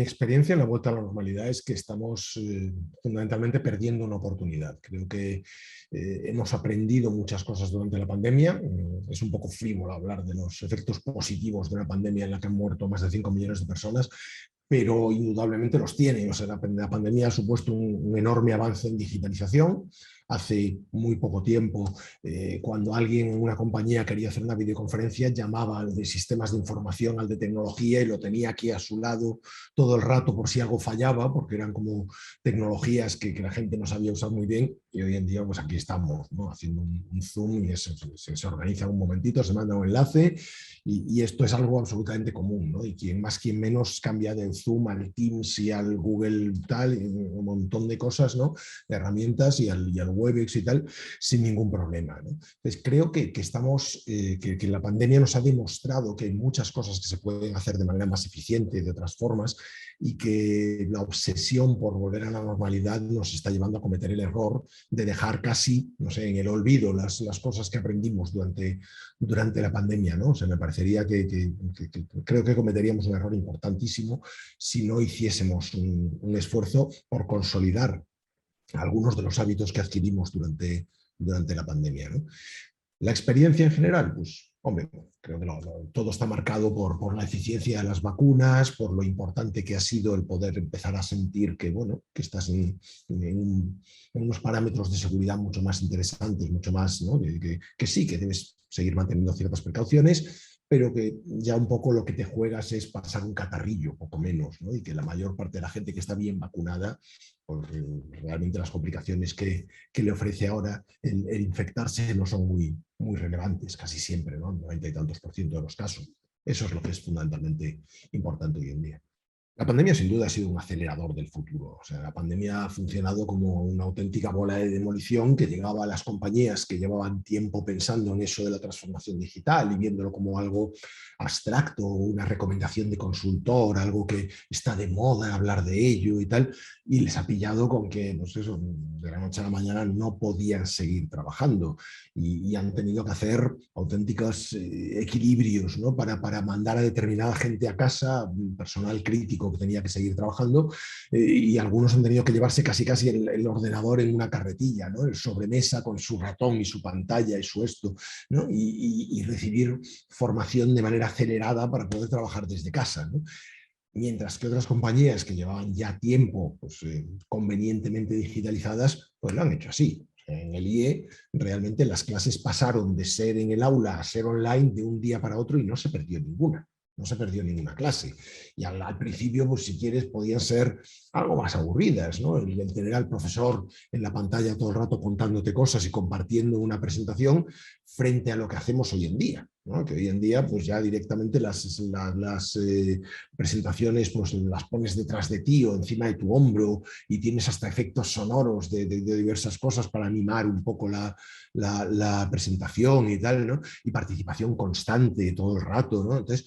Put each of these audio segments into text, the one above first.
experiencia en la vuelta a la normalidad es que estamos fundamentalmente perdiendo una oportunidad. Creo que hemos aprendido muchas cosas durante la pandemia. Es un poco frívolo hablar de los efectos positivos de una pandemia en la que han muerto más de 5 millones de personas, pero indudablemente los tiene. O sea, la pandemia ha supuesto un enorme avance en digitalización. Hace muy poco tiempo, cuando alguien en una compañía quería hacer una videoconferencia, llamaba al de sistemas de información, al de tecnología, y lo tenía aquí a su lado todo el rato por si algo fallaba, porque eran como tecnologías que la gente no sabía usar muy bien. Y hoy en día, pues aquí estamos, ¿no? Haciendo un Zoom y se organiza un momentito, se manda un enlace y esto es algo absolutamente común, ¿no? Y quien más, quien menos cambia del Zoom al Teams y al Google tal, y un montón de cosas, ¿no? De herramientas y al Webex y tal, sin ningún problema, ¿no? Entonces creo que estamos, que la pandemia nos ha demostrado que hay muchas cosas que se pueden hacer de manera más eficiente, de otras formas, y que la obsesión por volver a la normalidad nos está llevando a cometer el error de dejar casi, no sé, en el olvido las cosas que aprendimos durante la pandemia, ¿no? O sea, me parecería que creo que cometeríamos un error importantísimo si no hiciésemos un esfuerzo por consolidar algunos de los hábitos que adquirimos durante la pandemia, ¿no? La experiencia en general, pues, hombre, creo que todo está marcado por la eficiencia de las vacunas, por lo importante que ha sido el poder empezar a sentir que, bueno, que estás en unos parámetros de seguridad mucho más interesantes, mucho más, ¿no? Que sí, que debes seguir manteniendo ciertas precauciones, pero que ya un poco lo que te juegas es pasar un catarrillo, poco menos, ¿no? Y que la mayor parte de la gente que está bien vacunada, pues realmente las complicaciones que le ofrece ahora el infectarse no son muy relevantes, casi siempre, ¿no? 90 y tantos % de los casos. Eso es lo que es fundamentalmente importante hoy en día. La pandemia sin duda ha sido un acelerador del futuro. O sea, la pandemia ha funcionado como una auténtica bola de demolición que llegaba a las compañías que llevaban tiempo pensando en eso de la transformación digital y viéndolo como algo abstracto, una recomendación de consultor, algo que está de moda hablar de ello y tal, y les ha pillado con que, pues eso, de la noche a la mañana no podían seguir trabajando y han tenido que hacer auténticos equilibrios, ¿no? Para mandar a determinada gente a casa, personal crítico que tenía que seguir trabajando, y algunos han tenido que llevarse casi el ordenador en una carretilla, ¿no? El sobremesa con su ratón y su pantalla y su esto, ¿no? Y recibir formación de manera acelerada para poder trabajar desde casa, ¿no? Mientras que otras compañías que llevaban ya tiempo pues, convenientemente digitalizadas, pues lo han hecho así. En el IE realmente las clases pasaron de ser en el aula a ser online de un día para otro y no se perdió ninguna. No se perdió ninguna clase. Y al principio, pues si quieres, podían ser algo más aburridas, ¿no? El tener al profesor en la pantalla todo el rato contándote cosas y compartiendo una presentación frente a lo que hacemos hoy en día, ¿no? Que hoy en día, pues ya directamente las presentaciones pues las pones detrás de ti o encima de tu hombro y tienes hasta efectos sonoros de diversas cosas para animar un poco la presentación y tal, ¿no? Y participación constante todo el rato, ¿no? Entonces,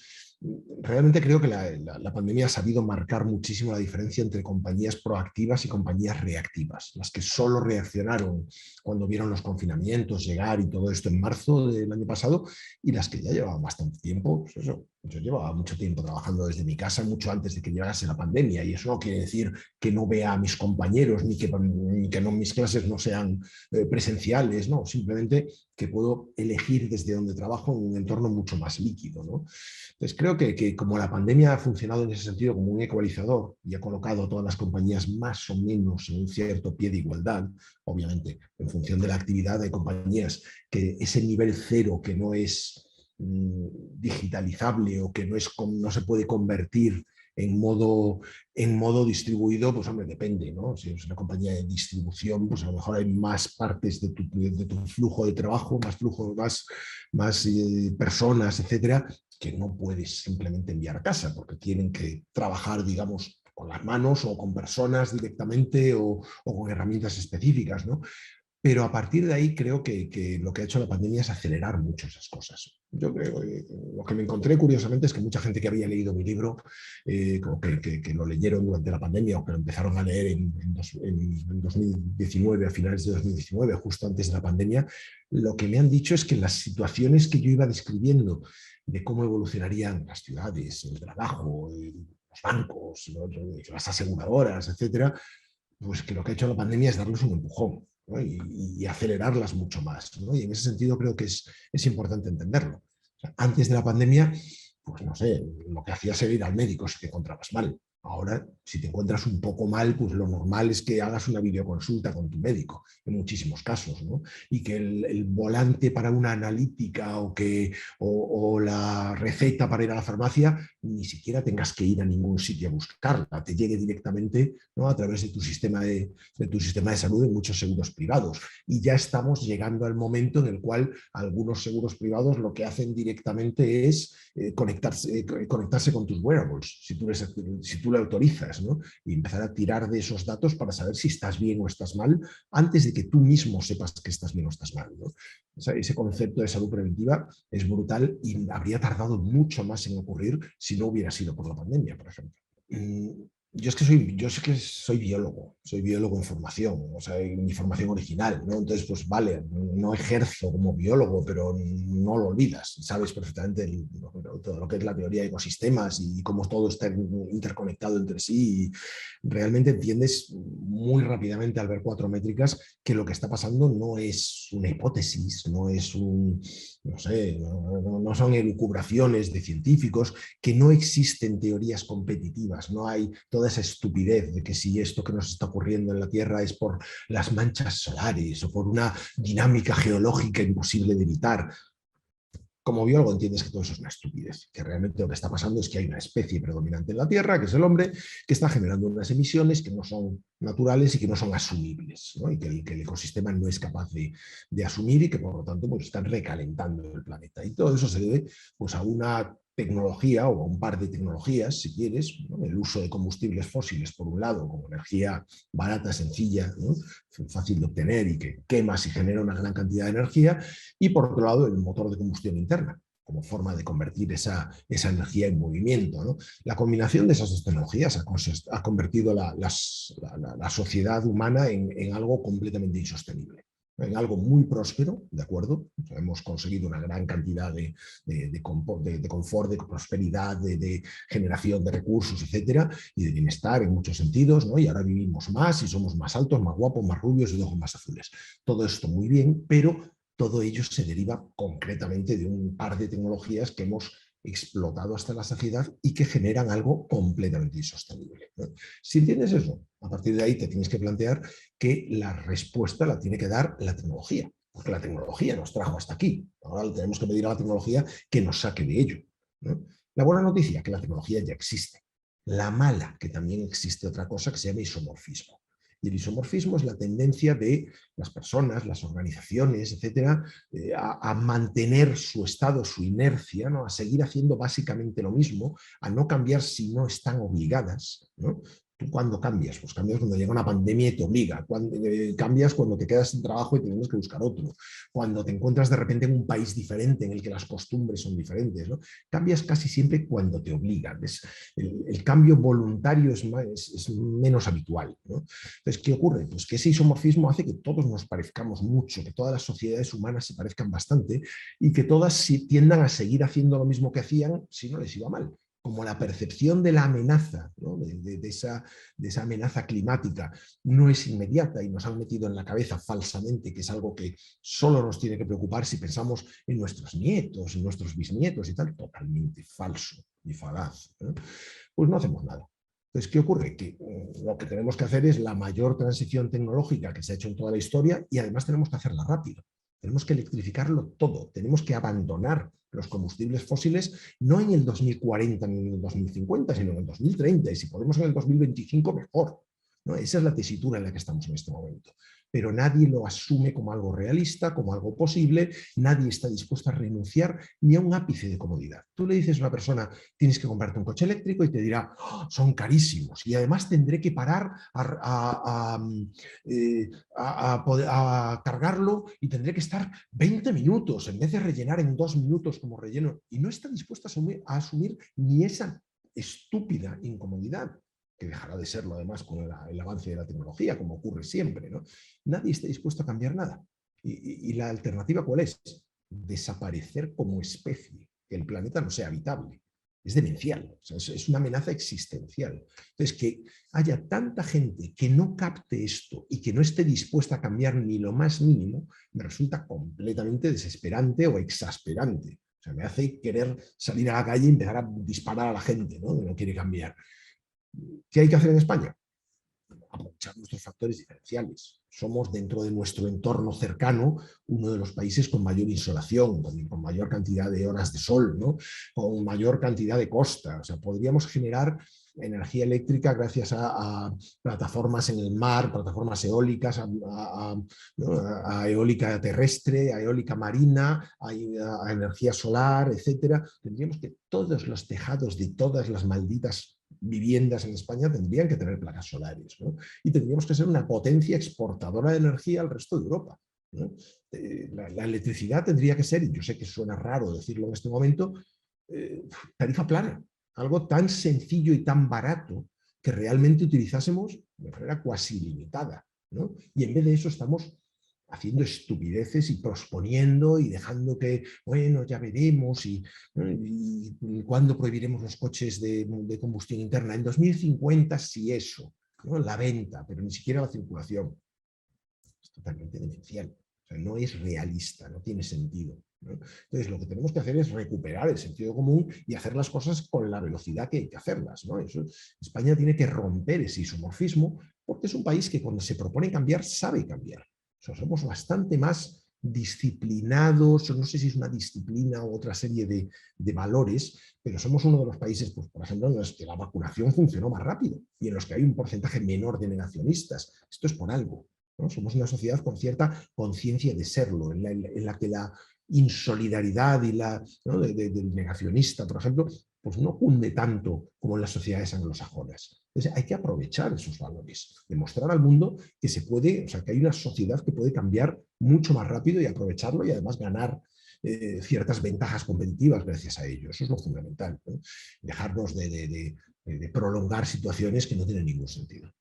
realmente creo que la pandemia ha sabido marcar muchísimo la diferencia entre compañías proactivas y compañías reactivas. Las que solo reaccionaron cuando vieron los confinamientos llegar y todo esto en marzo del año pasado, y las que ya llevaban bastante tiempo. Pues eso, yo llevaba mucho tiempo trabajando desde mi casa, mucho antes de que llegase la pandemia, y eso no quiere decir que no vea a mis compañeros ni que no, mis clases no sean presenciales, no, simplemente que puedo elegir desde donde trabajo en un entorno mucho más líquido, ¿no? Entonces creo que como la pandemia ha funcionado en ese sentido como un ecualizador y ha colocado a todas las compañías más o menos en un cierto pie de igualdad, obviamente en función de la actividad de compañías, que ese nivel cero que no es digitalizable o que no se puede convertir en modo distribuido, pues hombre, depende, ¿no? Si es una compañía de distribución, pues a lo mejor hay más partes de tu flujo de trabajo, más personas, etcétera, que no puedes simplemente enviar a casa, porque tienen que trabajar, digamos, con las manos o con personas directamente o con herramientas específicas, ¿no? Pero a partir de ahí creo que lo que ha hecho la pandemia es acelerar mucho esas cosas. Yo creo que lo que me encontré curiosamente es que mucha gente que había leído mi libro, como que lo leyeron durante la pandemia o que lo empezaron a leer en 2019, a finales de 2019, justo antes de la pandemia, lo que me han dicho es que las situaciones que yo iba describiendo de cómo evolucionarían las ciudades, el trabajo, los bancos, las aseguradoras, etcétera, pues que lo que ha hecho la pandemia es darles un empujón, ¿no? Y acelerarlas mucho más, ¿no? Y en ese sentido creo que es importante entenderlo. O sea, antes de la pandemia, pues no sé, lo que hacías era ir al médico si te encontrabas mal. Ahora, si te encuentras un poco mal, pues lo normal es que hagas una videoconsulta con tu médico, en muchísimos casos, ¿no? Y que el volante para una analítica o la receta para ir a la farmacia, ni siquiera tengas que ir a ningún sitio a buscarla, te llegue directamente, ¿no? A través de tu sistema de salud en muchos seguros privados. Y ya estamos llegando al momento en el cual algunos seguros privados lo que hacen directamente es conectarse con tus wearables, si tú le autorizas, ¿no? Y empezar a tirar de esos datos para saber si estás bien o estás mal, antes de que tú mismo sepas que estás bien o estás mal, ¿no? O sea, ese concepto de salud preventiva es brutal y habría tardado mucho más en ocurrir si no hubiera sido por la pandemia, por ejemplo. Yo sé que soy soy biólogo en formación, o sea, en mi formación original, ¿no? Entonces, pues vale, no ejerzo como biólogo, pero no lo olvidas, sabes perfectamente todo lo que es la teoría de ecosistemas y cómo todo está interconectado entre sí, y realmente entiendes muy rápidamente al ver 4 métricas que lo que está pasando no es una hipótesis, no es no sé, no son elucubraciones de científicos, que no existen teorías competitivas, no hay toda esa estupidez de que si esto que nos está ocurriendo en la Tierra es por las manchas solares o por una dinámica geológica imposible de evitar. Como biólogo entiendes que todo eso es una estupidez, que realmente lo que está pasando es que hay una especie predominante en la Tierra, que es el hombre, que está generando unas emisiones que no son naturales y que no son asumibles, ¿no? Y que el ecosistema no es capaz de asumir y que por lo tanto pues, están recalentando el planeta. Y todo eso se debe pues, a una tecnología o a un par de tecnologías, si quieres, ¿no? El uso de combustibles fósiles, por un lado, como energía barata, sencilla, ¿no? Fácil de obtener y que quemas y genera una gran cantidad de energía, y por otro lado el motor de combustión interna, como forma de convertir esa energía en movimiento, ¿no? La combinación de esas dos tecnologías ha convertido la sociedad humana en algo completamente insostenible, en algo muy próspero, ¿de acuerdo? Hemos conseguido una gran cantidad de confort, de prosperidad, de generación de recursos, etcétera, y de bienestar en muchos sentidos, ¿no? Y ahora vivimos más y somos más altos, más guapos, más rubios y de ojos más azules. Todo esto muy bien, pero todo ello se deriva concretamente de un par de tecnologías que hemos explotado hasta la saciedad y que generan algo completamente insostenible, ¿no? Si entiendes eso, a partir de ahí te tienes que plantear que la respuesta la tiene que dar la tecnología, porque la tecnología nos trajo hasta aquí. Ahora tenemos que pedir a la tecnología que nos saque de ello, ¿no? La buena noticia, que la tecnología ya existe. La mala, que también existe otra cosa que se llama isomorfismo. Y el isomorfismo es la tendencia de las personas, las organizaciones, etcétera, a mantener su estado, su inercia, ¿no? A seguir haciendo básicamente lo mismo, a no cambiar si no están obligadas, ¿no? ¿Tú cuándo cambias? Pues cambias cuando llega una pandemia y te obliga. Cambias cuando te quedas sin trabajo y tienes que buscar otro. Cuando te encuentras de repente en un país diferente en el que las costumbres son diferentes, ¿no? Cambias casi siempre cuando te obligan. El cambio voluntario es menos habitual, ¿no? Entonces, ¿qué ocurre? Pues que ese isomorfismo hace que todos nos parezcamos mucho, que todas las sociedades humanas se parezcan bastante y que todas tiendan a seguir haciendo lo mismo que hacían si no les iba mal. Como la percepción de la amenaza, ¿no? de esa amenaza climática no es inmediata y nos han metido en la cabeza falsamente que es algo que solo nos tiene que preocupar si pensamos en nuestros nietos, en nuestros bisnietos y tal, totalmente falso y falaz, ¿no? Pues no hacemos nada. Entonces, ¿qué ocurre? Que lo que tenemos que hacer es la mayor transición tecnológica que se ha hecho en toda la historia y además tenemos que hacerla rápido. Tenemos que electrificarlo todo, tenemos que abandonar los combustibles fósiles no en el 2040 ni en el 2050, sino en el 2030 y si podemos en el 2025 mejor, ¿no? Esa es la tesitura en la que estamos en este momento. Pero nadie lo asume como algo realista, como algo posible, nadie está dispuesto a renunciar ni a un ápice de comodidad. Tú le dices a una persona, tienes que comprarte un coche eléctrico y te dirá, oh, son carísimos y además tendré que parar a cargarlo y tendré que estar 20 minutos en vez de rellenar en 2 minutos como relleno, y no está dispuesto a asumir ni esa estúpida incomodidad, que dejará de serlo además con el avance de la tecnología, como ocurre siempre, ¿no? Nadie está dispuesto a cambiar nada. Y la alternativa, ¿cuál es? Desaparecer como especie, que el planeta no sea habitable. es demencial, o sea, es una amenaza existencial. Entonces, que haya tanta gente que no capte esto y que no esté dispuesta a cambiar ni lo más mínimo, me resulta completamente desesperante o exasperante. O sea, me hace querer salir a la calle y empezar a disparar a la gente, ¿no? Que no quiere cambiar. ¿Qué hay que hacer en España? Aprovechar nuestros factores diferenciales. Somos, dentro de nuestro entorno cercano, uno de los países con mayor insolación, con mayor cantidad de horas de sol, ¿no? Con mayor cantidad de costa. O sea, podríamos generar energía eléctrica gracias a plataformas en el mar, plataformas eólicas, ¿no? A eólica terrestre, a eólica marina, a energía solar, etcétera. Tendríamos que todos los tejados de todas las malditas viviendas en España tendrían que tener placas solares, ¿no? Y tendríamos que ser una potencia exportadora de energía al resto de Europa, ¿no? La electricidad tendría que ser, y yo sé que suena raro decirlo en este momento, tarifa plana, algo tan sencillo y tan barato que realmente utilizásemos de manera cuasi ilimitada, ¿no? Y en vez de eso estamos haciendo estupideces y posponiendo y dejando que, bueno, ya veremos y cuándo prohibiremos los coches de combustión interna. En 2050 sí eso, ¿no? La venta, pero ni siquiera la circulación. Es totalmente demencial. O sea, no es realista, no tiene sentido, ¿no? Entonces, lo que tenemos que hacer es recuperar el sentido común y hacer las cosas con la velocidad que hay que hacerlas, ¿no? Eso, España tiene que romper ese isomorfismo porque es un país que cuando se propone cambiar, sabe cambiar. O sea, somos bastante más disciplinados, no sé si es una disciplina o otra serie de valores, pero somos uno de los países, pues, por ejemplo, en los que la vacunación funcionó más rápido y en los que hay un porcentaje menor de negacionistas. Esto es por algo, ¿no? Somos una sociedad con cierta conciencia de serlo, en la que la insolidaridad y ¿no? del negacionista, por ejemplo, pues no cunde tanto como en las sociedades anglosajonas. Entonces hay que aprovechar esos valores, demostrar al mundo que se puede, o sea, que hay una sociedad que puede cambiar mucho más rápido y aprovecharlo y además ganar ciertas ventajas competitivas gracias a ello. Eso es lo fundamental, ¿no? Dejarnos de prolongar situaciones que no tienen ningún sentido.